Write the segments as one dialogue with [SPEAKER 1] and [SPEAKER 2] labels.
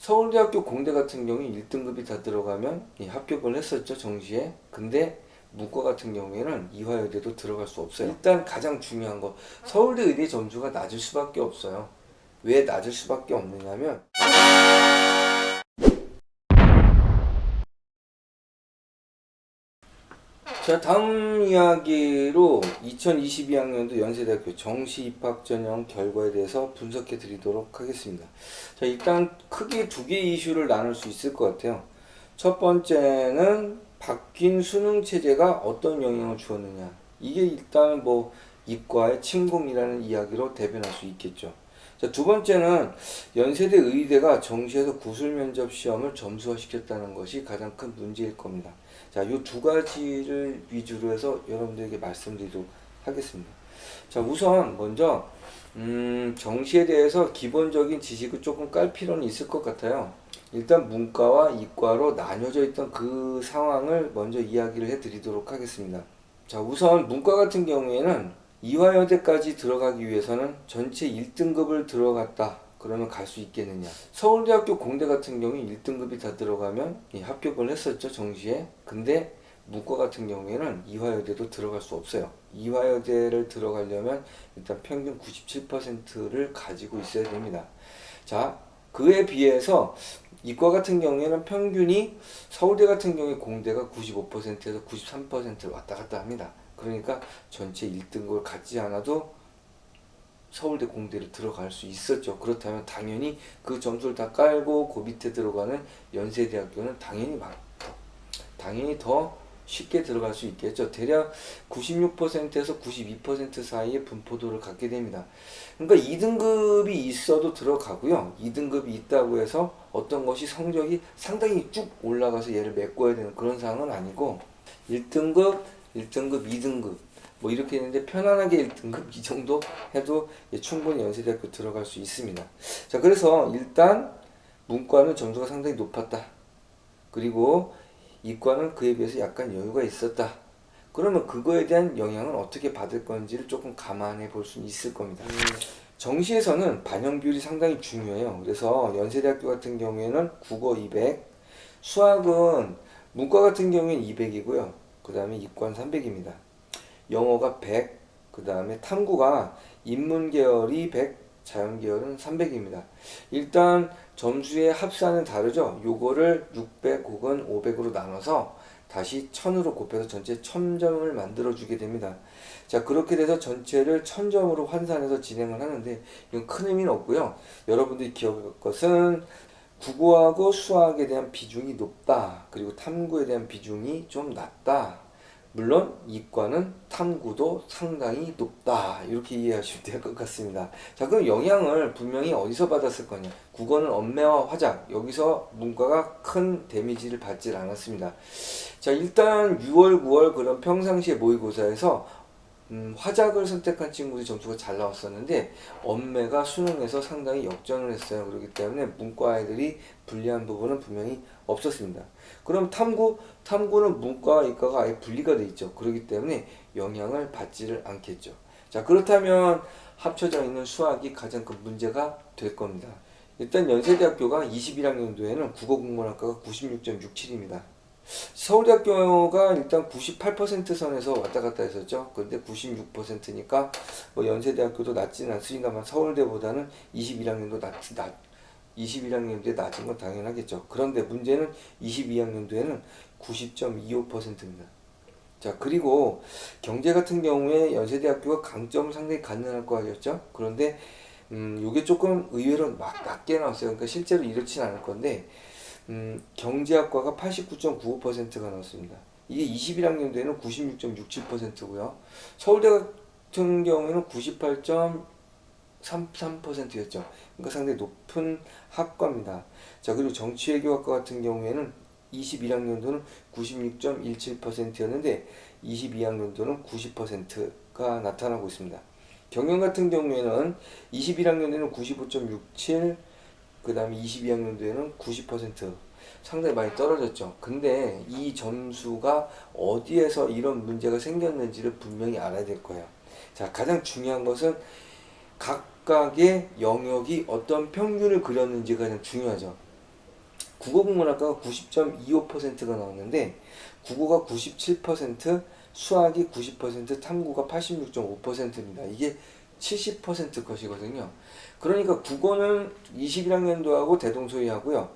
[SPEAKER 1] 서울대학교 공대 같은 경우에 1등급이 다 들어가면 합격을 했었죠, 정시에. 근데 문과 같은 경우에는 이화여대도 들어갈 수 없어요. 일단 가장 중요한 거, 서울대 의대 점수가 낮을 수밖에 없어요. 왜 낮을 수밖에 없느냐면, 자, 다음 이야기로 2022학년도 연세대학교 정시 입학 전형 결과에 대해서 분석해 드리도록 하겠습니다. 자, 일단 크게 두 개의 이슈를 나눌 수 있을 것 같아요. 첫 번째는 바뀐 수능 체제가 어떤 영향을 주었느냐. 이게 일단 뭐 이과의 침공이라는 이야기로 대변할 수 있겠죠. 자, 두 번째는 연세대 의대가 정시에서 구술 면접 시험을 점수화시켰다는 것이 가장 큰 문제일 겁니다. 자, 이 두 가지를 위주로 해서 여러분들에게 말씀드리도록 하겠습니다. 자, 우선 먼저 정시에 대해서 기본적인 지식을 조금 깔 필요는 있을 것 같아요. 일단 문과와 이과로 나뉘어져 있던 그 상황을 먼저 이야기를 해드리도록 하겠습니다. 자, 우선 문과 같은 경우에는 이화여대까지 들어가기 위해서는 전체 1등급을 들어갔다. 그러면 갈 수 있겠느냐. 서울대학교 공대 같은 경우에 1등급이 다 들어가면 합격을 했었죠, 정시에. 근데 문과 같은 경우에는 이화여대도 들어갈 수 없어요. 이화여대를 들어가려면 일단 평균 97%를 가지고 있어야 됩니다. 자, 그에 비해서 이과 같은 경우에는 평균이 서울대 같은 경우에 공대가 95%에서 93%를 왔다 갔다 합니다. 그러니까 전체 1등급을 갖지 않아도 서울대 공대를 들어갈 수 있었죠. 그렇다면 당연히 그 점수를 다 깔고 그 밑에 들어가는 연세대학교는 당연히 더 쉽게 들어갈 수 있겠죠. 대략 96%에서 92% 사이의 분포도를 갖게 됩니다. 그러니까 2등급이 있어도 들어가고요. 2등급이 있다고 해서 어떤 것이 성적이 상당히 쭉 올라가서 얘를 메꿔야 되는 그런 상황은 아니고 1등급, 1등급, 2등급 뭐 이렇게 있는데 편안하게 1등급 이 정도 해도 충분히 연세대학교 들어갈 수 있습니다. 자, 그래서 일단 문과는 점수가 상당히 높았다. 그리고 이과는 그에 비해서 약간 여유가 있었다. 그러면 그거에 대한 영향을 어떻게 받을 건지를 조금 감안해 볼 수 있을 겁니다. 정시에서는 반영 비율이 상당히 중요해요. 그래서 연세대학교 같은 경우에는 국어 200, 수학은 문과 같은 경우에는 200이고요. 그 다음에 이과는 300입니다. 영어가 100, 그 다음에 탐구가 인문계열이 100, 자연계열은 300입니다. 일단 점수의 합산은 다르죠. 요거를 600 혹은 500으로 나눠서 다시 1000으로 곱해서 전체 1000점을 만들어 주게 됩니다. 자, 그렇게 돼서 전체를 1000점으로 환산해서 진행을 하는데 이건 큰 의미는 없고요. 여러분들이 기억할 것은 국어하고 수학에 대한 비중이 높다. 그리고 탐구에 대한 비중이 좀 낮다. 물론 이과는 탐구도 상당히 높다. 이렇게 이해하시면 될 것 같습니다. 자, 그럼 영향을 분명히 어디서 받았을 거냐. 국어는 언매와 화작. 여기서 문과가 큰 데미지를 받질 않았습니다. 자, 일단 6월, 9월 그런 평상시에 모의고사에서 화작을 선택한 친구들이 점수가 잘 나왔었는데 언매가 수능에서 상당히 역전을 했어요. 그렇기 때문에 문과 아이들이 불리한 부분은 분명히 없었습니다. 그럼 탐구는 문과와 이과가 아예 분리가 돼 있죠. 그렇기 때문에 영향을 받지를 않겠죠. 자, 그렇다면 합쳐져 있는 수학이 가장 큰 문제가 될 겁니다. 일단 연세대학교가 21학년도에는 국어국문학과가 96.67입니다. 서울대학교가 일단 98% 선에서 왔다 갔다 했었죠. 근데 96%니까 뭐 연세대학교도 낮지는 않습니다만 서울대보다는 21학년도에 낮은 건 당연하겠죠. 그런데 문제는 22학년도에는 90.25%입니다. 자, 그리고 경제 같은 경우에 연세대학교가 강점을 상당히 갖는 거였죠. 그런데 이게 조금 의외로 막 낮게 나왔어요. 그러니까 실제로 이렇진 않을 건데 경제학과가 89.95%가 나왔습니다. 이게 21학년도에는 96.67%고요. 서울대 같은 경우에는 98.33%였죠. 그러니까 상당히 높은 학과입니다. 자, 그리고 정치외교학과 같은 경우에는 21학년도는 96.17%였는데 22학년도는 90%가 나타나고 있습니다. 경영 같은 경우에는 21학년도에는 95.67, 그 다음에 22학년도에는 90% 상당히 많이 떨어졌죠. 근데 이 점수가 어디에서 이런 문제가 생겼는지를 분명히 알아야 될 거예요. 자, 가장 중요한 것은 각각의 영역이 어떤 평균을 그렸는지가 가장 중요하죠. 국어국문학과가 90.25%가 나왔는데 국어가 97%, 수학이 90%, 탐구가 86.5%입니다. 이게 70% 컷이거든요. 그러니까 국어는 21학년도하고 대동소이하고요.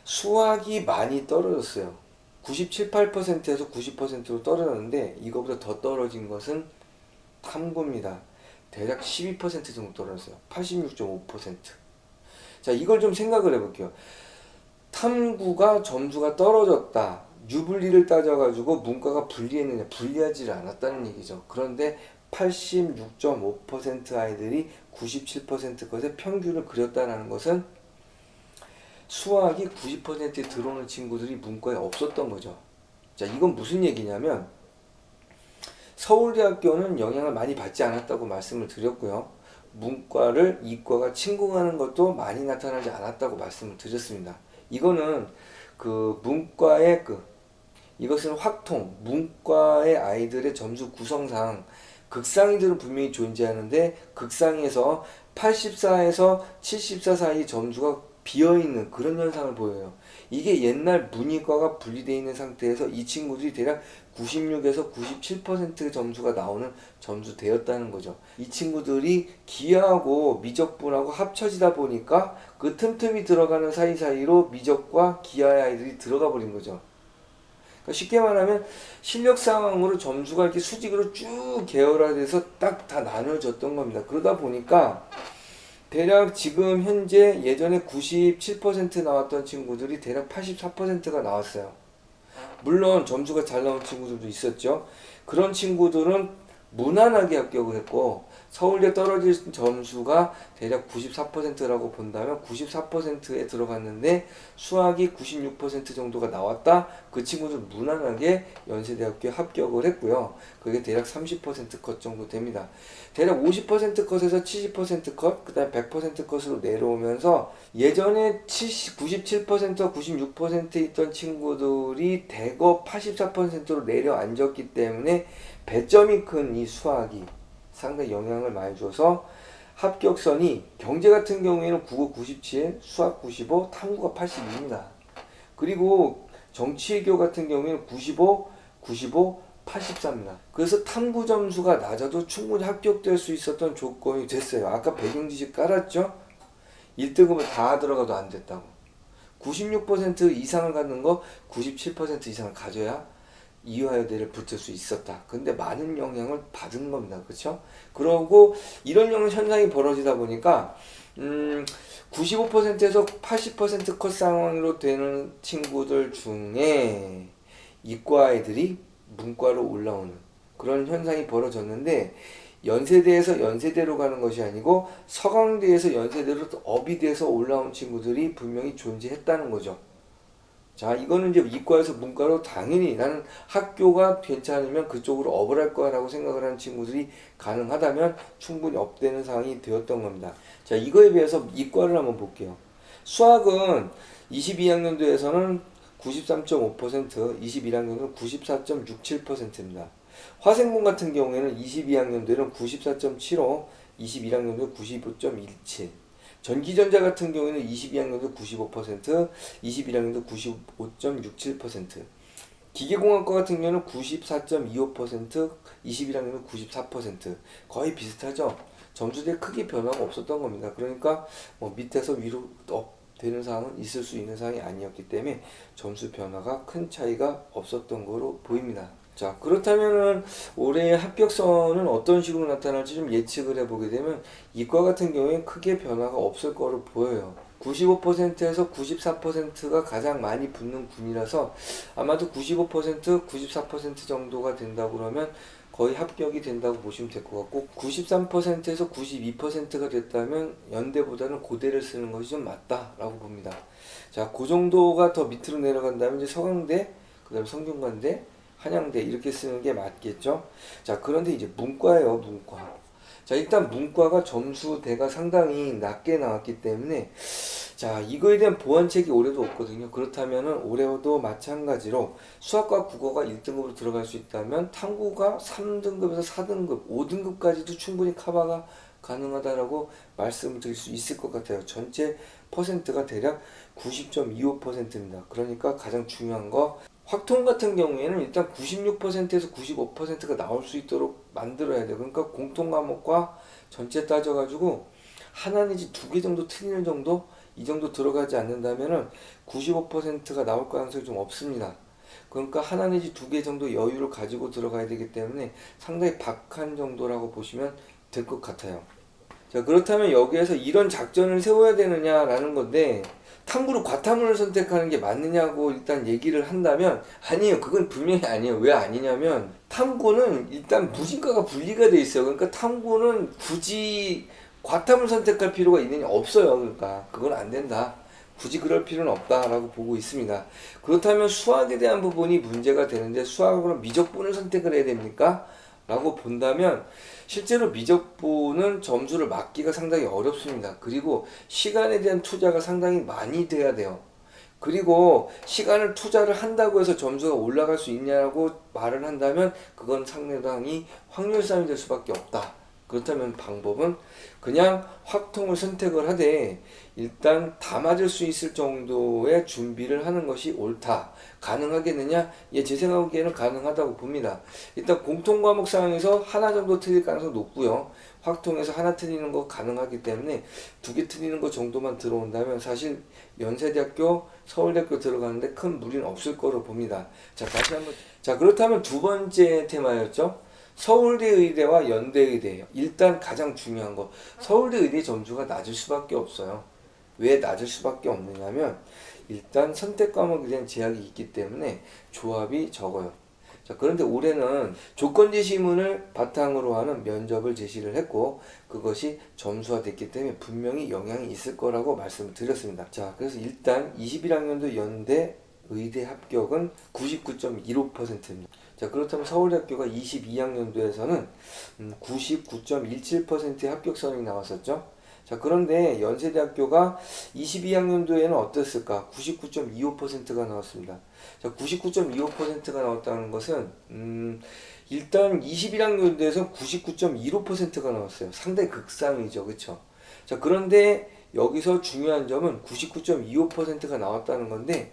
[SPEAKER 1] 수학이 많이 떨어졌어요. 97, 8%에서 90%로 떨어졌는데 이거보다 더 떨어진 것은 탐구입니다. 대략 12% 정도 떨어졌어요. 86.5%. 자, 이걸 좀 생각을 해볼게요. 탐구가 점수가 떨어졌다. 유불리를 따져가지고 문과가 불리했느냐? 불리하지 않았다는 얘기죠. 그런데 86.5% 아이들이 97% 것의 평균을 그렸다는 것은 수학이 90%에 들어오는 친구들이 문과에 없었던 거죠. 자, 이건 무슨 얘기냐면 서울대학교는 영향을 많이 받지 않았다고 말씀을 드렸고요. 문과를 이과가 침공하는 것도 많이 나타나지 않았다고 말씀을 드렸습니다. 이거는 문과의 이것은 확통, 문과의 아이들의 점수 구성상 극상위들은 분명히 존재하는데 극상위에서 84에서 74 사이 점수가 비어있는 그런 현상을 보여요. 이게 옛날 문이과가 분리되어 있는 상태에서 이 친구들이 대략 96에서 97% 점수가 나오는 점수되었다는 거죠. 이 친구들이 기하하고 미적분하고 합쳐지다 보니까 그 틈틈이 들어가는 사이사이로 미적과 기하의 아이들이 들어가 버린 거죠. 그러니까 쉽게 말하면 실력 상황으로 점수가 이렇게 수직으로 쭉 계열화돼서 딱 다 나눠졌던 겁니다. 그러다 보니까 대략 지금 현재 예전에 97% 나왔던 친구들이 대략 84%가 나왔어요. 물론 점수가 잘 나온 친구들도 있었죠. 그런 친구들은 무난하게 합격을 했고 서울대 떨어질 점수가 대략 94%라고 본다면 94%에 들어갔는데 수학이 96% 정도가 나왔다. 그 친구들 무난하게 연세대학교에 합격을 했고요. 그게 대략 30% 컷 정도 됩니다. 대략 50% 컷에서 70% 컷, 그 다음에 100% 컷으로 내려오면서 예전에 97%, 96%에 있던 친구들이 대거 84%로 내려앉았기 때문에 배점이 큰 이 수학이 상당히 영향을 많이 줘서 합격선이 경제 같은 경우에는 국어 97, 수학 95, 탐구가 82입니다. 그리고 정치외교 같은 경우에는 95, 95, 84입니다. 그래서 탐구 점수가 낮아도 충분히 합격될 수 있었던 조건이 됐어요. 아까 배경지식 깔았죠? 1등급은 다 들어가도 안 됐다고. 96% 이상을 갖는 거 97% 이상을 가져야 이화여대를 붙을 수 있었다. 근데 많은 영향을 받은 겁니다. 그렇죠? 그러고 이런 현상이 벌어지다 보니까 95%에서 80% 컷 상황으로 되는 친구들 중에 이과 아이들이 문과로 올라오는 그런 현상이 벌어졌는데 연세대에서 연세대로 가는 것이 아니고 서강대에서 연세대로 업이 돼서 올라온 친구들이 분명히 존재했다는 거죠. 자, 이거는 이제 이과에서 문과로 당연히 나는 학교가 괜찮으면 그쪽으로 업을 할 거라고 생각을 하는 친구들이 가능하다면 충분히 업되는 상황이 되었던 겁니다. 자, 이거에 비해서 이과를 한번 볼게요. 수학은 22학년도에서는 93.5%, 21학년도는 94.67%입니다. 화생분 같은 경우에는 22학년도에는 94.75, 21학년도에 95.17. 전기전자 같은 경우에는 22학년도 95%, 21학년도 95.67%. 기계공학과 같은 경우는 94.25%, 21학년도 94%. 거의 비슷하죠. 점수대에 크게 변화가 없었던 겁니다. 그러니까 밑에서 위로 업 되는 상황은 있을 수 있는 상황이 아니었기 때문에 점수 변화가 큰 차이가 없었던 거로 보입니다. 자, 그렇다면은 올해 합격선은 어떤 식으로 나타날지 좀 예측을 해보게 되면 이과 같은 경우에는 크게 변화가 없을 거로 보여요. 95%에서 94%가 가장 많이 붙는 군이라서 아마도 95%, 94% 정도가 된다고 그러면 거의 합격이 된다고 보시면 될 것 같고 93%에서 92%가 됐다면 연대보다는 고대를 쓰는 것이 좀 맞다라고 봅니다. 자, 그 정도가 더 밑으로 내려간다면 이제 서강대, 그 다음에 성균관대, 한양대 이렇게 쓰는 게 맞겠죠. 자, 그런데 이제 문과예요. 문과. 자, 일단 문과가 점수대가 상당히 낮게 나왔기 때문에 자, 이거에 대한 보완책이 올해도 없거든요. 그렇다면은 올해도 마찬가지로 수학과 국어가 1등급으로 들어갈 수 있다면 탐구가 3등급에서 4등급, 5등급까지도 충분히 커버가 가능하다라고 말씀을 드릴 수 있을 것 같아요. 전체 퍼센트가 대략 90.25%입니다. 그러니까 가장 중요한 거, 확통 같은 경우에는 일단 96%에서 95%가 나올 수 있도록 만들어야 돼요. 그러니까 공통 과목과 전체 따져가지고 하나 내지 두 개 정도 틀리는 정도, 이 정도 들어가지 않는다면은 95%가 나올 가능성이 좀 없습니다. 그러니까 하나 내지 두 개 정도 여유를 가지고 들어가야 되기 때문에 상당히 박한 정도라고 보시면 될 것 같아요. 자, 그렇다면 여기에서 이런 작전을 세워야 되느냐라는 건데, 탐구로 과탐을 선택하는 게 맞느냐고 일단 얘기를 한다면 아니에요. 그건 분명히 아니에요. 왜 아니냐면 탐구는 일단 무진과가 분리가 돼 있어요. 그러니까 탐구는 굳이 과탐을 선택할 필요가 있느냐, 없어요. 그러니까 그건 안 된다. 굳이 그럴 필요는 없다라고 보고 있습니다. 그렇다면 수학에 대한 부분이 문제가 되는데 수학으로 미적분을 선택을 해야 됩니까? 라고 본다면 실제로 미적분은 점수를 맞기가 상당히 어렵습니다. 그리고 시간에 대한 투자가 상당히 많이 돼야 돼요. 그리고 시간을 투자를 한다고 해서 점수가 올라갈 수 있냐고 말을 한다면 그건 상당히 확률 싸움이 될 수밖에 없다. 그렇다면 방법은 그냥 확통을 선택을 하되 일단 다 맞을 수 있을 정도의 준비를 하는 것이 옳다. 가능하겠느냐? 예, 제 생각에는 가능하다고 봅니다. 일단 공통 과목 상에서 하나 정도 틀릴 가능성이 높고요. 확통에서 하나 틀리는 거 가능하기 때문에 두 개 틀리는 거 정도만 들어온다면 사실 연세대학교, 서울대학교 들어가는데 큰 무리는 없을 거로 봅니다. 자, 다시 한번. 자, 그렇다면 두 번째 테마였죠. 서울대 의대와 연대 의대예요. 일단 가장 중요한 거, 서울대 의대 점수가 낮을 수밖에 없어요. 왜 낮을 수밖에 없느냐면 일단 선택 과목에 대한 제약이 있기 때문에 조합이 적어요. 자, 그런데 올해는 조건제시문을 바탕으로 하는 면접을 제시를 했고 그것이 점수화됐기 때문에 분명히 영향이 있을 거라고 말씀을 드렸습니다. 자, 그래서 일단 21학년도 연대 의대 합격은 99.15%입니다. 자, 그렇다면 서울대학교가 22학년도에서는 99.17%의 합격선이 나왔었죠. 자, 그런데 연세대학교가 22학년도에는 어땠을까? 99.25%가 나왔습니다. 자, 99.25%가 나왔다는 것은 일단 21학년도에서 99.15%가 나왔어요. 상당히 극상이죠. 그쵸? 자, 그런데 여기서 중요한 점은 99.25%가 나왔다는 건데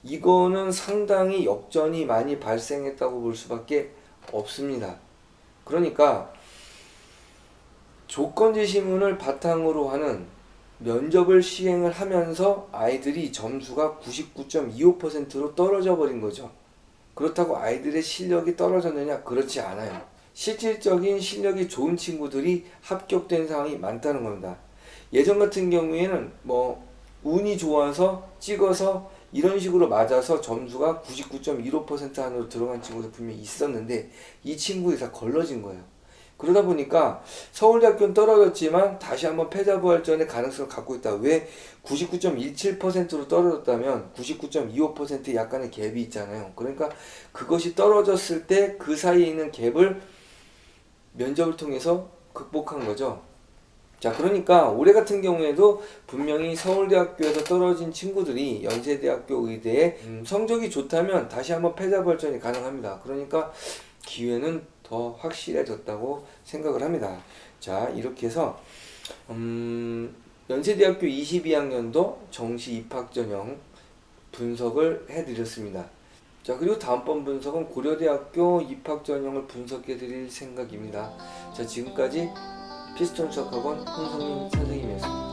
[SPEAKER 1] 이거는 상당히 역전이 많이 발생했다고 볼 수밖에 없습니다. 그러니까 조건제시문을 바탕으로 하는 면접을 시행을 하면서 아이들이 점수가 99.25%로 떨어져 버린 거죠. 그렇다고 아이들의 실력이 떨어졌느냐? 그렇지 않아요. 실질적인 실력이 좋은 친구들이 합격된 상황이 많다는 겁니다. 예전 같은 경우에는 뭐 운이 좋아서 찍어서 이런 식으로 맞아서 점수가 99.15% 안으로 들어간 친구도 분명히 있었는데 이 친구들이 다 걸러진 거예요. 그러다 보니까 서울대학교는 떨어졌지만 다시 한번 패자부활전의 가능성을 갖고 있다. 왜 99.17%로 떨어졌다면 99.25%의 약간의 갭이 있잖아요. 그러니까 그것이 떨어졌을 때 그 사이에 있는 갭을 면접을 통해서 극복한 거죠. 자, 그러니까 올해 같은 경우에도 분명히 서울대학교에서 떨어진 친구들이 연세대학교 의대에 성적이 좋다면 다시 한번 패자부활전이 가능합니다. 그러니까 기회는 더 확실해졌다고 생각을 합니다. 자, 이렇게 해서 연세대학교 22학년도 정시 입학 전형 분석을 해드렸습니다. 자, 그리고 다음번 분석은 고려대학교 입학 전형을 분석해 드릴 생각입니다. 자, 지금까지 피스톤 수학학원 홍성민 선생님이었습니다.